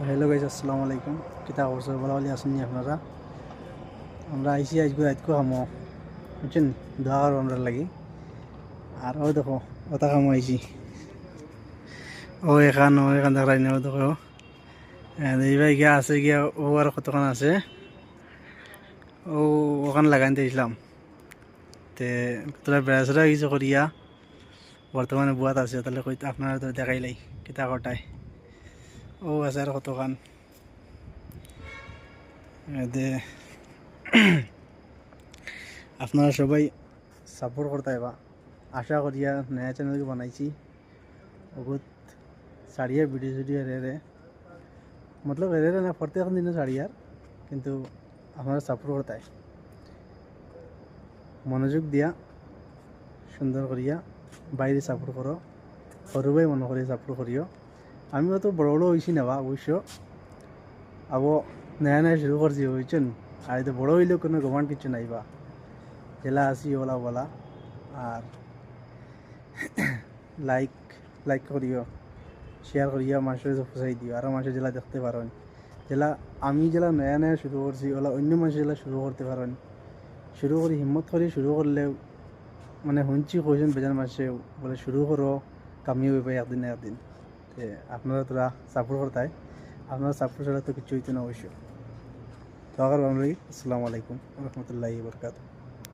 Hello guys, আসসালামু আলাইকুম। কিতা খবর? ভালো ভালো আছেন আপনারা? আমরা আইসি আজকে রাতকো খামো, বুঝছেন? দোয়া করো আমরা লাগি। আর ও দেখো, ওটা খামো আইসি। ও এখান দেখাই না, ও দেখো এইবার গিয়া আছে গিয়া, ও আর কতক্ষণ আছে, ও ওখানে লাগাইতে দিয়েছিলাম। তে তোরা বেড়াচড়া কিছু করিয়া বর্তমানে বুয়াত আছে, তাহলে কই আপনারা তো দেখাইলাই কিতা কটায়। ও আছে আর কতক্ষণ দে। আপনারা সবাই সাপোর্ট করতে বা আশা করিয়া নয়া চ্যানেল বানাইছি, বহুত সারিয়া ভিডিও রে মতলব রে না প্রত্যেক দিনে সারিয়ার, কিন্তু আপনারা সাপোর্ট করতে মনোযোগ দিয়া সুন্দর করিয়া বাইরে সাপোর্ট করো, সরু ভাই মনে করি সাপোর্ট করিও। আমিও তো বড় বড় হয়েছি না বা অবশ্য, আবো নয়া নয়া শুরু করছি, বুঝছেন? আর তো বড় হইলেও কোনো গভর্নমেন্ট কিছু নাই বা জেলা আসি ওলা বলা। আর লাইক লাইক করিও, শেয়ার করিয়া মানুষের পৌঁছাই দিও, আরও মানুষের জেলা দেখতে পারেন। জেলা আমি জেলা নয়া নয়া শুরু করছি, ওলা অন্য মানুষের জেলা শুরু করতে পারেন। শুরু করি হিম্মত করে শুরু করলে, মানে শুনছি কইছেন বেজান মাসে বলে শুরু করো, কামিয়ে হইবে একদিন না একদিন। আপনারা তোরা সাপোর্ট করতে, আপনারা সাপোর্ট ছাড়া তো কিছু হইতো না অবশ্য। তো আবার আমরা আসসালামু আলাইকুম রহমতুল্লাহি বরকাত।